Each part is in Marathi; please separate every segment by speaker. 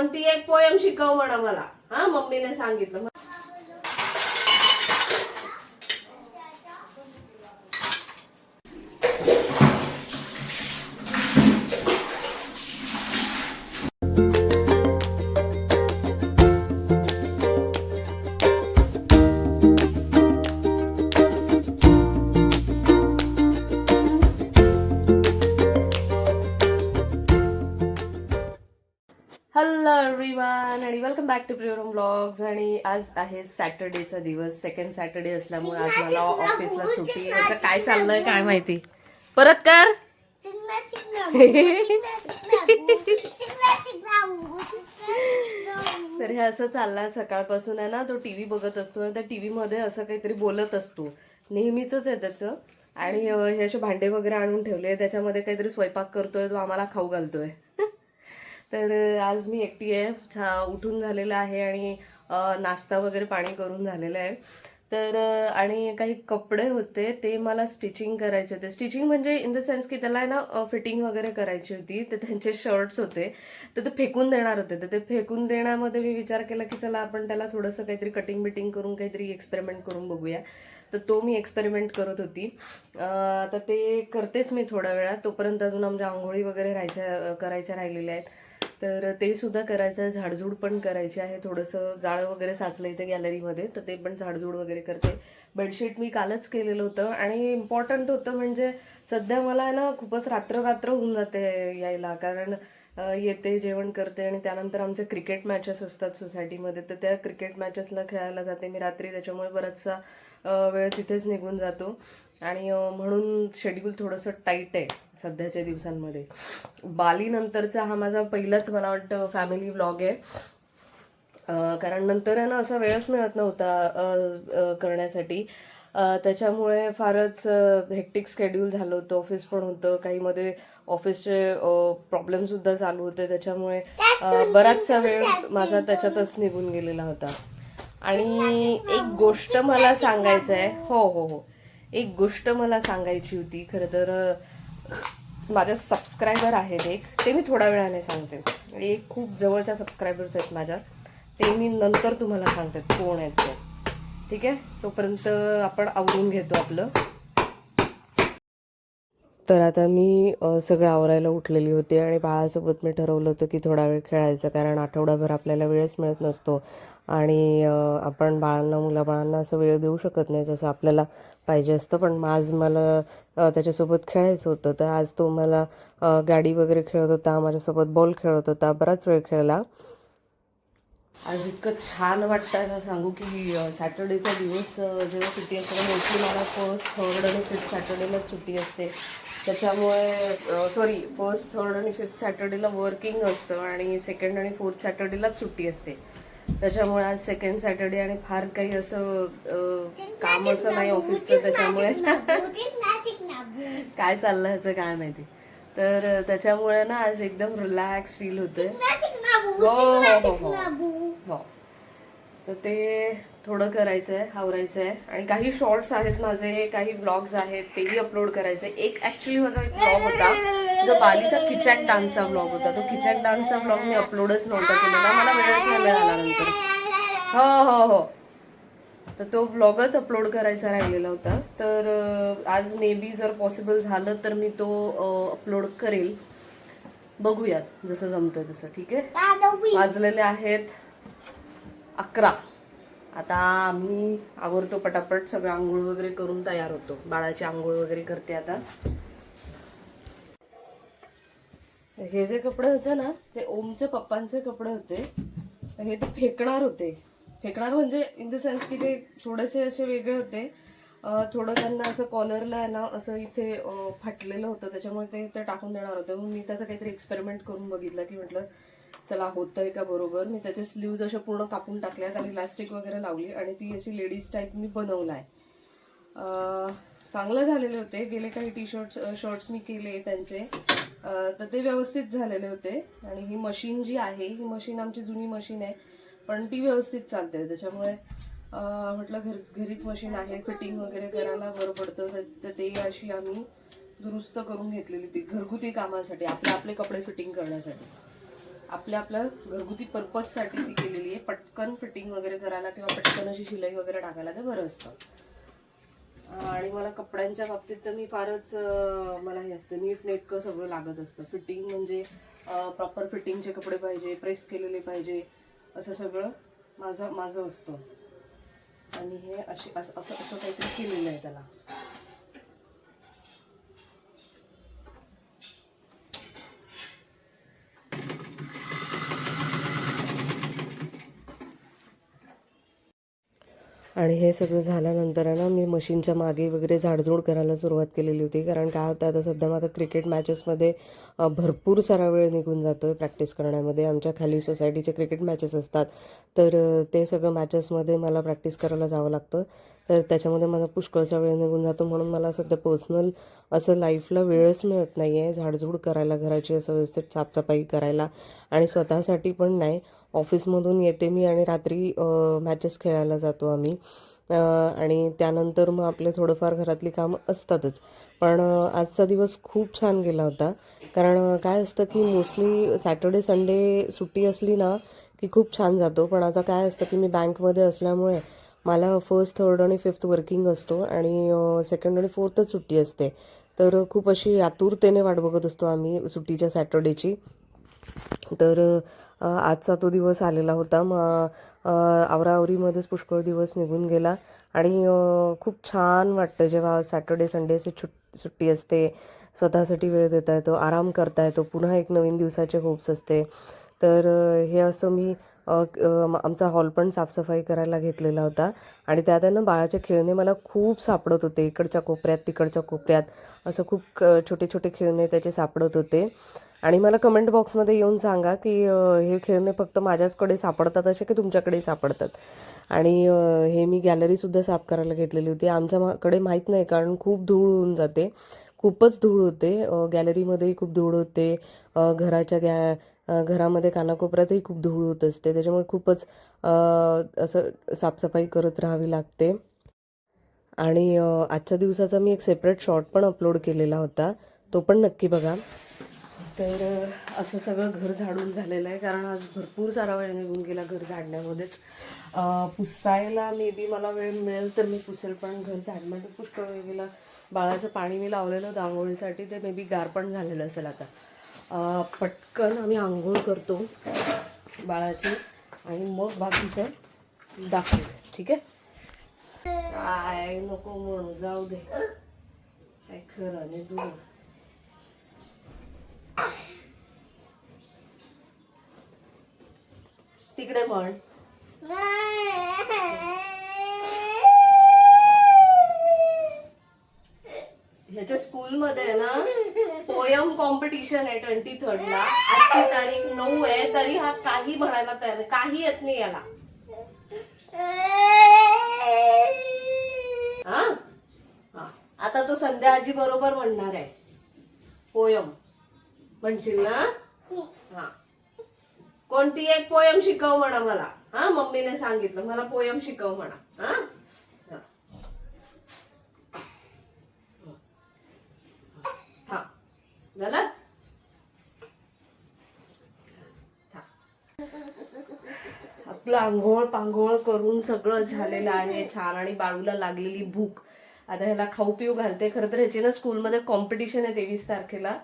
Speaker 1: कोणती एक पोयम शिकव म्हणा मला. हा, मम्मीने सांगितलं. हॅलो एव्हरीवन आणि वेलकम बॅक टू प्रियरम ब्लॉग्स. आणि आज आहे सॅटर्डेचा दिवस, सेकंड सॅटर्डे असल्यामुळे आज मला ऑफिसला सुट्टी. याचं काय चाललंय काय माहिती. परत कर. तर हे असं चाललंय सकाळपासून आहे ना. तो टीव्ही बघत असतो आणि त्या टीव्ही मध्ये असं काहीतरी बोलत असतो, नेहमीच आहे त्याचं. आणि हे असे भांडे वगैरे आणून ठेवले, त्याच्यामध्ये काहीतरी स्वयंपाक करतोय, तो आम्हाला खाऊ घालतोय. तर आज मी एकटी आहे, उठून झालेलं आहे आणि नाश्ता वगैरे पाणी करून झालेलं आहे. तर आणि काही कपडे होते ते मला स्टिचिंग करायचे होते. स्टिचिंग म्हणजे इन द सेन्स की त्याला ना फिटिंग वगैरे करायची होती. तर त्यांचे शर्ट्स होते, तर ते फेकून देणार होते. तर ते फेकून देण्यामध्ये मी विचार केला की चला आपण त्याला थोडंसं काहीतरी कटिंग बिटिंग करून काहीतरी एक्सपेरिमेंट करून बघूया. तर तो मी एक्सपेरिमेंट करत होती. तर ते करतेच मी थोड्या वेळात. तोपर्यंत अजून आमच्या आंघोळी वगैरे करायच्या राहिलेल्या आहेत. तर ते सुद्धा करायचं आहे. झाडझूड पण करायची आहे. थोडंसं जाळं वगैरे साचलं इथे गॅलरीमध्ये, तर ते पण झाडझूड वगैरे करते. बेडशीट मी कालच केलेलं होतं. आणि इम्पॉर्टंट होतं म्हणजे सध्या मला आहे ना खूपच रात्र होऊन जाते यायला. कारण येते, जेवण करते आणि त्यानंतर आमच्या क्रिकेट मॅचेस असतात सोसायटीमध्ये, तर त्या क्रिकेट मॅचेसला खेळायला जाते मी रात्री. त्याच्यामुळे बराचसा वेळ तिथेच निघून जातो आणि म्हणून शेड्यूल थोडंसं टाईट आहे सध्याच्या दिवसांमध्ये. बाली नंतरचा हा माझा पहिलाच मला वाटतं फॅमिली व्लॉग आहे. कारण नंतर आहे ना असा वेळच मिळत नव्हता करण्यासाठी. त्याच्यामुळे फारच हेक्टिक शेड्यूल झालं होतं. ऑफिस पण होतं, काही मध्ये ऑफिसचे प्रॉब्लेम सुद्धा चालू होते. त्याच्यामुळे बराचसा वेळ माझा त्याच्यातच निघून गेलेला होता. आणि एक गोष्ट मला सांगायचं आहे. हो, एक गोष्ट मला सांगायची होती. खरं तर माझ्या सबस्क्रायबर आहेत एक, ते मी थोड्या वेळाने सांगते. एक खूप जवळच्या सबस्क्रायबर्स आहेत माझ्या, ते मी नंतर तुम्हाला सांगते कोण आहेत ते. ठीक आहे, तोपर्यंत आपण आवरून घेतो आपलं. तर आता मी सगळं आवरायला उठलेली होती आणि बाळासोबत मी ठरवलं होतं की थोडा वेळ खेळायचं, कारण आठवडाभर आपल्याला वेळच मिळत नसतो आणि आपण मुलाबाळांना असं वेळ देऊ शकत नाही जसं आपल्याला पाहिजे असतं. पण आज मला त्याच्यासोबत खेळायचं होतं. तर आज तो मला गाडी वगैरे खेळत होता, माझ्यासोबत बॉल खेळत होता, बराच वेळ खेळला. आज इतकं छान वाटतं ना सांगू की सॅटर्डेचा दिवस जेव्हा सुट्टी असते, मोस्टली मला फर्स्ट, थर्ड आणि फिफ्थ सॅटर्डेलाच सुट्टी असते. त्याच्यामुळे फर्स्ट, थर्ड आणि फिफ्थ सॅटर्डेला वर्किंग असतं आणि सेकंड आणि फोर्थ सॅटर्डेलाच सुट्टी असते. त्याच्यामुळे आज सेकंड सॅटर्डे आणि फार काही असं काम असं नाही ऑफिसचं. त्याच्यामुळे काय चाललं ह्याचं काय माहिती. तर त्याच्यामुळे ना आज एकदम रिलॅक्स फील होतंय. हो, तर ते थोडं करायचं आहे, आवरायचं आहे. आणि काही शॉर्ट्स आहेत माझे, काही व्लॉग्स आहेत, तेही अपलोड करायचे. एक ॲक्च्युली माझा एक व्लॉग होता जो बालीचा किचॅक डान्सचा व्लॉग होता. तो किचॅक डान्सचा व्लॉग मी अपलोडच नव्हता केलेला, मला वेळच नाही मिळाला नंतर. हो, तर तो व्लॉगच अपलोड करायचा राहिलेला होता. तर आज मे बी जर पॉसिबल झालं तर मी तो अपलोड करेल. बघूयात जसं जमतं तसं. ठीक आहे, वाजलेले आहेत 11. आता आम्ही आवरतो पटापट, सगळं आंघोळ वगैरे करून तयार होतो. बाळाची आंघोळ वगैरे करते आता. हे जे कपडे होते ना ते ओमच्या पप्पांचे कपडे होते. हे ते फेकणार म्हणजे इन द सेन्स की ते थोडेसे असे वेगळे होते. थोडं त्यांना असं कॉलरला आहे ना असं इथे फाटलेलं होतं, त्याच्यामुळे ते टाकून देणार होतं. मग मी त्याचा काहीतरी एक्सपेरिमेंट करून बघितला की म्हटलं चला होतंय का बरोबर. मी त्याचे स्लीव्ज अशा पूर्ण कापून टाकल्यात आणि इलास्टिक वगैरे लावली आणि ती अशी लेडीज टाईप मी बनवलाय. चांगलं झालेले होते. गेले काही शर्ट्स मी केले त्यांचे, तर ते व्यवस्थित झालेले होते. आणि ही मशीन जी आहे, ही मशीन आमची जुनी मशीन आहे पण ती व्यवस्थित चालते. त्याच्यामुळे म्हटलं घरीच मशीन आहे, फिटिंग वगैरे करायला बरं पडतं. तर ते अशी आम्ही दुरुस्त करून घेतलेली ती घरगुती कामांसाठी, आपले कपडे फिटिंग करण्यासाठी. आपल्या आपल्या घरगुती पर्पजसाठी ती केलेली आहे. पटकन फिटिंग वगैरे करायला किंवा पटकन अशी शिलाई वगैरे टाकायला ते बरं असतं. आणि मला कपड्यांच्या बाबतीत तर मी फारच मला हे असतं, नीट नेटकं सगळं लागत असतं. फिटिंग म्हणजे प्रॉपर फिटिंगचे कपडे पाहिजे, प्रेस केलेले पाहिजे, असं सगळं माझं असतं. आणि हे असं काहीतरी केलेलं आहे त्याला. आणि हे सगळं झाल्यानंतर आहे ना, मी मशीनच्या मागे वगैरे झाडझूड करायला सुरुवात केलेली होती. कारण काय होतं, आता सध्या माझा क्रिकेट मॅचेसमध्ये भरपूर सारा वेळ निघून जातो आहे प्रॅक्टिस करण्यामध्ये. आमच्या खाली सोसायटीचे क्रिकेट मॅचेस असतात, तर ते सगळं मॅचेसमध्ये मला प्रॅक्टिस करायला जावं लागतं. तर त्याच्यामध्ये माझा पुष्कळसा वेळ निघून जातो. म्हणून मला सध्या पर्सनल असं लाईफला वेळच मिळत नाही आहे झाडझूड करायला, घराची असं व्यवस्थित साफसफाई करायला. आणि स्वतःसाठी पण नाही. ऑफिसमधून येते मी आणि रात्री मॅचेस खेळायला जातो आम्ही. आणि त्यानंतर मग आपले थोडंफार घरातली कामं असतातच. पण आजचा दिवस खूप छान गेला होता. कारण काय असतं की मोस्टली सॅटर्डे संडे सुट्टी असली ना की खूप छान जातो. पण आता काय असतं की मी बँकमध्ये असल्यामुळे मला फर्स्ट, थर्ड आणि फिफ्थ वर्किंग असतो आणि सेकंड आणि फोर्थच सुट्टी असते. तर खूप अशी आतुरतेने वाट बघत असतो आम्ही सुट्टीच्या सॅटर्डेची. तर आजचा तो दिवस आलेला होता. मग आवराआवरीमध्येच पुष्कळ दिवस निघून गेला. आणि खूप छान वाटतं जेव्हा सॅटर्डे संडेची सुट्टी असते. स्वतःसाठी वेळ देता येतो, आराम करता येतो, पुन्हा एक नवीन दिवसाचे होप्स असते. तर हे असं मी आमचा हॉल पण साफसफाई करायला घेतलेला होता. आणि त्यात आहे ना, बाळाचे खेळणे मला खूप सापडत होते. इकडच्या कोपऱ्यात, तिकडच्या कोपऱ्यात असं खूप छोटे छोटे खेळणे त्याचे सापडत होते. आणि मला कमेंट बॉक्समध्ये येऊन सांगा की हे खेळणे फक्त माझ्याचकडे सापडतात असे की तुमच्याकडे सापडतात. आणि हे मी गॅलरीसुद्धा साफ करायला घेतलेली होती. आमच्याकडे माहीत नाही, कारण खूप धूळ होऊन जाते, खूपच धूळ होते. गॅलरीमध्येही खूप धूळ होते, घरामध्ये कानाकोपऱ्यातही खूप धूळ होत असते. त्याच्यामुळे खूपच असं साफसफाई करत राहावी लागते. आणि आजच्या दिवसाचा मी एक सेपरेट शॉर्ट पण अपलोड केलेला होता, तो पण नक्की बघा. तर असं सगळं घर झाडून झालेलं आहे, कारण आज भरपूर सारा वेळ निघून गेला घर झाडण्यामध्येच. पुसायला मे बी मला वेळ मिळेल तर मी पुसेल, पण घर झाडण्यातच पुष्कळ वेळ गेला. बाळाचं पाणी मी लावलेलं होतं आंघोळीसाठी, ते मे बी गार पण झालेलं असेल आता. पटकन आम्ही आंघोळ करतो बाळाची आणि मग बाकीचं दाखवू. ठीक आहे? काय नको म्हणू, जाऊ दे, काय खरं नाही दूर. तिकडे म्हण. ह्याच्या स्कूलमध्ये ना पोयम कॉम्पिटिशन आहे 23rd ला. आजची तारीख 9 आहे, तरी हा काही म्हणायला तयार नाही, काही येत नाही याला. हा, आता तो संध्या आजी बरोबर म्हणणार आहे पोयम. म्हणशील ना? हा, कोणती एक पोयम शिकव म्हणा मला. हा, मम्मीने सांगितलं मला पोयम शिकव म्हणा. हा, हा, झालं. आपलं आंघोळ पांघोळ करून सगळं झालेलं आहे छान. आणि बाळूला लागलेली भूक, आता ह्याला खाऊ पिऊ घालते. खरं तर ह्याची ना स्कूलमध्ये कॉम्पिटिशन आहे 23 तारखेला,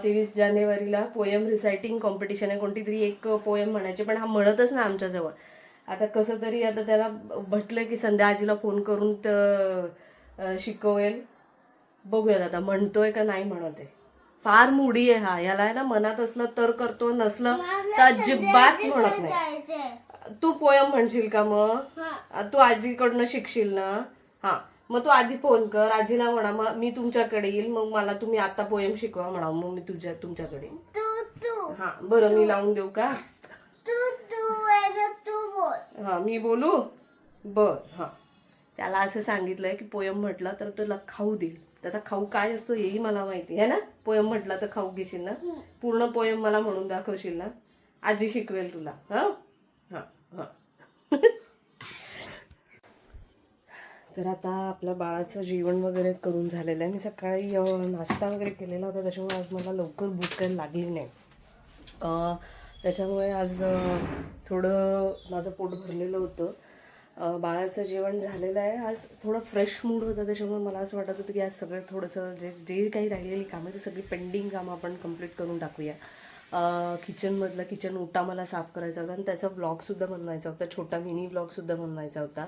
Speaker 1: 23 जानेवारीला पोयम रिसायटिंग कॉम्पिटिशन आहे. कोणती तरी एक पोयम म्हणायची, पण हा म्हणतच ना आमच्याजवळ. आता कसं तरी आता त्याला म्हटलं की संध्या आजीला फोन करून तर शिकवेल. बघूयात आता म्हणतोय का नाही म्हणत आहे. फार मुडी आहे हा, याला आहे ना मनात असलं तर करतो, नसलं तर अजिबात म्हणत नाही. तू पोयम म्हणशील का मग? तू आजीकडनं शिकशील ना? हा, मग तू आधी फोन कर, आजीला म्हणा मग मी तुमच्याकडे येईल, मग मला तुम्ही आता पोयम शिकवा म्हणा, मग मी तुमच्याकडे. हा, बरं, मी लावून देऊ का? हा, मी बोलू? बर. हा, त्याला असं सांगितलंय की पोयम म्हटलं तर तुला खाऊ देईल. त्याचा खाऊ काय असतो हेही मला माहिती आहे ना. पोयम म्हटलं तर खाऊ घेशील ना? पूर्ण पोयम मला म्हणून दाखवशील ना? आजी शिकवेल तुला. हा हा हा. तर आता आपल्या बाळाचं जेवण वगैरे करून झालेलं आहे. मी सकाळी नाश्ता वगैरे केलेला होता, त्याच्यामुळे आज मला लवकर भूक काही लागली नाही. त्याच्यामुळे आज थोडं माझं पोट भरलेलं होतं. बाळाचं जेवण झालेलं आहे. आज थोडं फ्रेश मूड होता, त्याच्यामुळे मला असं वाटत होतं की आज सगळं थोडंसं जे काही राहिलेली कामं ती सगळी पेंडिंग कामं आपण कंप्लीट करून टाकूया. किचनमधलं किचन ओटा मला साफ करायचा होता आणि त्याचा ब्लॉगसुद्धा बनवायचा होता, छोटा मिनी ब्लॉगसुद्धा बनवायचा होता.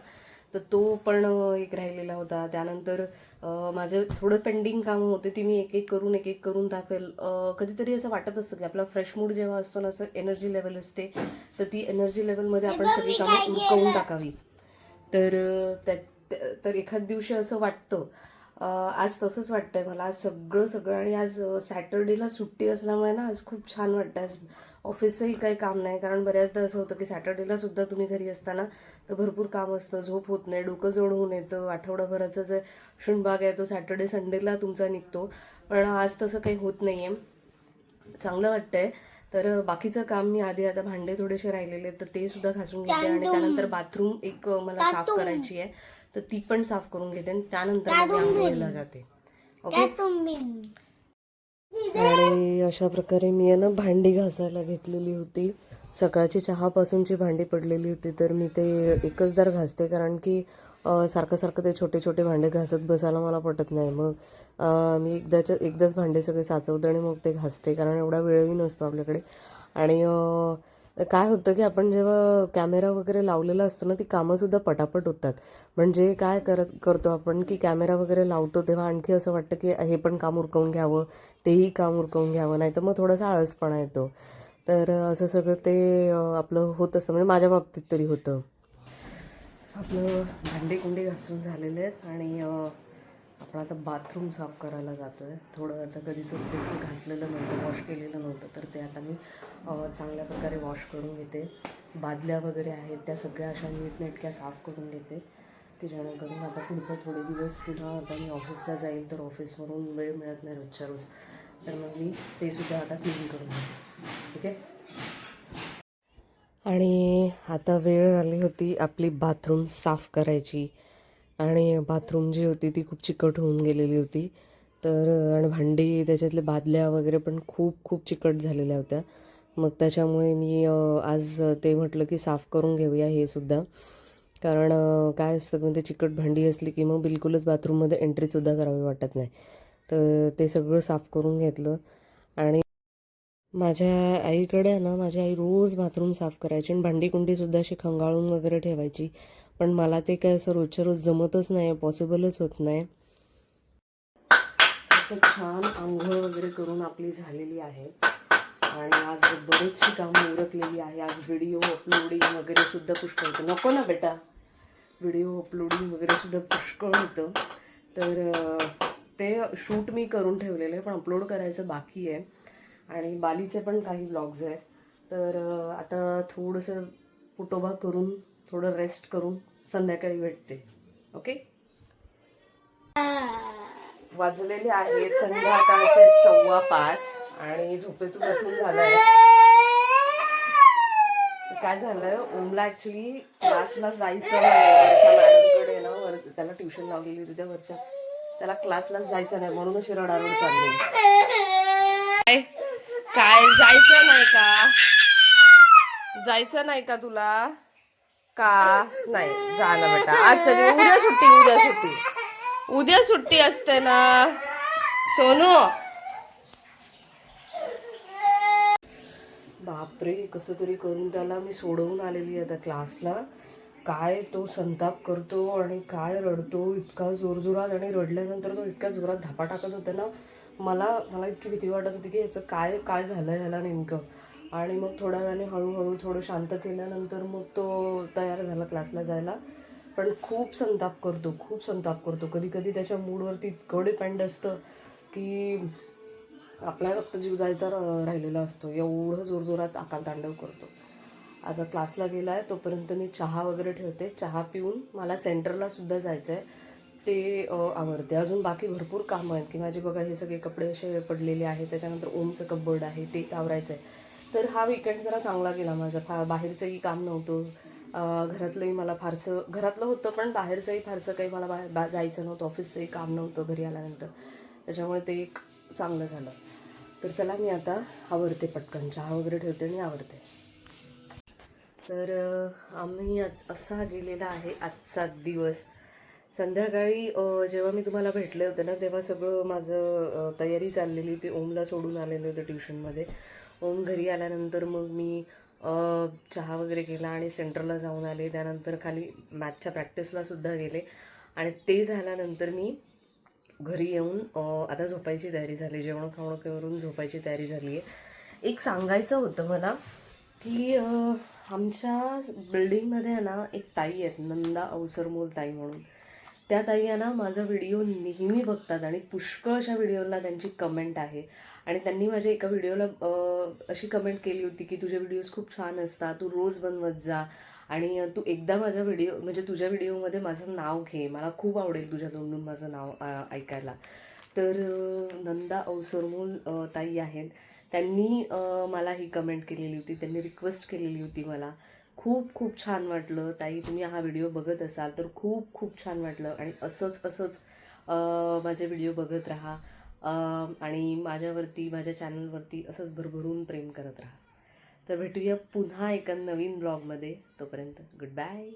Speaker 1: तर तो पण एक राहिलेला होता. त्यानंतर माझं थोडं पेंडिंग कामं होते, ती मी एक एक करून दाखवेल. कधीतरी असं वाटत असतं की आपला फ्रेश मूड जेव्हा असतो ना, असं एनर्जी लेवल असते, तर ती एनर्जी लेवलमध्ये आपण सगळी कामं उरकवून टाकावी. तर तर एखाद दिवशी असं वाटतं. आज तसंच वाटतंय मला. आज सगळं सगळं आणि आज सॅटर्डेला सुट्टी असल्यामुळे ना आज खूप छान वाटतं. आज ऑफिसचंही काही काम नाही, कारण बऱ्याचदा असं होतं की सॅटर्डेला सुद्धा तुम्ही घरी असताना तर भरपूर काम असतं, झोप होत नाही, डोकं जड होऊन येतं. आठवडाभराचा जे शुनबाग आहे तो सॅटर्डे संडेला तुमचा निघतो. पण आज तसं काही होत नाही आहे. चांगलं वाटतंय. तर बाकीचं काम मी आधी आता भांडे थोडेसे राहिलेले तर ते सुद्धा घासून घेते आणि त्यानंतर बाथरूम एक मला साफ करायची आहे, तर ती पण साफ करून घेते आणि त्यानंतर मी आंघोळीला जाते. ओके. आणि अशा प्रकारे मी आहे ना भांडी घासायला घेतलेली होती. सकाळची चहापासूनची भांडी पडलेली होती, तर मी ते एकचदार घासते, कारण की सारखं सारखं ते छोटे छोटे भांडे घासत बसायला मला पटत नाही. मग मी एकदाच भांडे सगळे साचवते आणि मग ते घासते, कारण एवढा वेळही नसतो आपल्याकडे. आणि काय होतं की आपण जेव्हा कॅमेरा वगैरे लावलेला असतो ना, ती कामंसुद्धा पटापट होतात. म्हणजे काय करतो आपण की कॅमेरा वगैरे लावतो तेव्हा आणखी असं वाटतं की हे पण काम उरकवून घ्यावं, तेही काम उरकवून घ्यावं, नाही तर मग थोडासा आळसपणा येतो. तर असं सगळं ते आपलं होत असतं, म्हणजे माझ्या बाबतीत तरी होतं. आपलं भांडे कुंडे घासून झालेले आहेत आणि आपण आता बाथरूम साफ करायला जातो आहे. थोडं आता कधीच ते घासलेलं नव्हतं, वॉश केलेलं नव्हतं, तर ते आता मी चांगल्या प्रकारे वॉश करून घेते. बादल्या वगैरे आहेत त्या सगळ्या अशा नीटनेटक्या साफ करून घेते, की जेणेकरून आता पुढचं थोडे दिवस पुन्हा आता मी ऑफिसला जाईल, तर ऑफिसवरून वेळ मिळत नाही रोजच्या रोज, तर मग मी ते सुद्धा आता क्लीन करून घेते. ठीक आहे. आणि आता वेळ आली होती आपली बाथरूम साफ करायची. आणि बाथरूम जी होती ती खूप चिकट होऊन गेलेली होती. तर आणि भांडी त्याच्यातले बादल्या वगैरे पण खूप खूप चिकट झालेल्या होत्या. मग त्याच्यामुळे मी आज ते म्हटलं की साफ करून घेऊया हे सुद्धा. कारण काय असतं म्हणजे चिकट भांडी असली की मग बिलकुलच बाथरूममध्ये एंट्रीसुद्धा करावी वाटत नाही. तर ते सगळं साफ करून घेतलं. आणि माझ्या आईकडे ना, माझी आई रोज बाथरूम साफ करायची आणि भांडीकुंडीसुद्धा अशी खंगाळून वगैरे ठेवायची. पण मला ते काय असं रोजच्या रोज जमतच नाही, पॉसिबलच होत नाही. असं छान आंघोळ वगैरे करून आपली झालेली आहे आणि आज बरीचशी कामं उरकलेली आहे. आज व्हिडिओ अपलोडिंग वगैरे सुद्धा पुष्कळ होतं. नको ना बेटा, व्हिडिओ अपलोडिंग वगैरे सुद्धा पुष्कळ होतं. तर ते शूट मी करून ठेवलेलं आहे, पण अपलोड करायचं बाकी आहे. आणि बालीचे पण काही ब्लॉग्स आहेत. तर आता थोडंसं पुटोबा करून थोडं रेस्ट करून संध्याकाळी भेटते. ओके. वाजलेले आहेत संध्याकाळचे 5:15 आणि झोपेतून उठून झालंय. काय झालंय, ओमला ऍक्च्युली क्लासला जायचं नाही, वरच्या मॅडमकडे ना, त्याला ट्युशन लावलेली होती त्या वरच्या, त्याला क्लासलाच जायचं नाही, म्हणून अशी रडारड चालली. काय जायचं नाही का? जायचं नाही का तुला? का नाही जा ना बेटा, आजच्या दिवस, उद्या सुट्टी, उद्या सुट्टी, उद्या सुट्टी असते ना सोनू. बापरे, कसं तरी करून त्याला मी सोडवून आलेली आहे त्या क्लासला. काय तो संताप करतो आणि काय रडतो इतका जोरजोरात, आणि रडल्यानंतर तो इतक्या जोरात धापा टाकत होता ना, मला इतकी भीती वाटत होती की याचं काय काय झालं ह्याला नेमकं. आणि मग थोड्या वेळाने हळूहळू थोडं शांत केल्यानंतर मग तो तयार झाला क्लासला जायला. पण खूप संताप करतो, खूप संताप करतो. कधी कधी त्याच्या मूडवरती इतकं डिपेंड असतं की आपला फक्त जीव जायचा राहिलेला असतो, एवढं जोरजोरात आकालतांडव करतो. आता क्लासला गेला आहे तोपर्यंत मी चहा वगैरे ठेवते. चहा पिऊन मला सेंटरला सुद्धा जायचं आहे, ते आवरते. अजून बाकी भरपूर कामं आहेत की माझे बघा, हे सगळे कपडे असे पडलेले आहेत, त्याच्यानंतर ओमचं कबर्ड आहे ते आवरायचं आहे. तर हा वीकेंड जरा चांगला गेला माझा. बाहेरचंही काम नव्हतं, घरातलंही मला फारसं, घरातलं होतं पण बाहेरचंही फारसं काही मला जायचं नव्हतं, ऑफिसचंही काम नव्हतं घरी आल्यानंतर, त्याच्यामुळे ते एक चांगलं झालं. तर चला मी आता आवरते, पटकन चहा वगैरे ठेवते आणि आवरते. तर आम्ही आज असा गेलेला आहे आजचा दिवस. संध्याकाळी जेव्हा मी तुम्हाला भेटले होते ना, तेव्हा सगळं माझं तयारी चाललेली होती. ओमला सोडून आलेले होते ट्युशनमध्ये. ओम घरी आल्यानंतर मग मी चहा वगैरे केला आणि सेंटरला जाऊन आले. त्यानंतर खाली मॅचच्या प्रॅक्टिसला सुद्धा गेले आणि ते झाल्यानंतर मी घरी येऊन आता झोपायची तयारी झाली. जेवण खावणं करून झोपायची तयारी झाली आहे. एक सांगायचं होतं मला की आमच्या बिल्डिंगमध्ये ना एक ताई आहेत, नंदा अवसरमोल ताई म्हणून. त्या ताई आहे ना माझा व्हिडिओ नेहमी बघतात आणि पुष्कळशा व्हिडिओला त्यांची कमेंट आहे. आणि त्यांनी माझ्या एका व्हिडिओला अशी कमेंट केली होती की तुझे व्हिडिओज खूप छान असतात, तू रोज बनवत जा आणि तू एकदा माझा व्हिडिओ म्हणजे तुझ्या व्हिडिओमध्ये माझं नाव घे, मला खूप आवडेल तुझ्या तोंडून माझं नाव ऐकायला. तर नंदा अवसरमोल ताई आहेत, त्यांनी मला ही कमेंट केलेली होती, त्यांनी रिक्वेस्ट केलेली होती मला. खूप खूप छान वाटलं ताई, तुम्ही हा व्हिडिओ बघत असाल तर खूप खूप छान वाटलं आणि असंच माझे व्हिडिओ बघत राहा आणि माझ्यावरती, माझ्या चॅनलवरती असंच भरभरून प्रेम करत राहा. तर भेटूया पुन्हा एका नवीन ब्लॉगमध्ये. तोपर्यंत गुड बाय.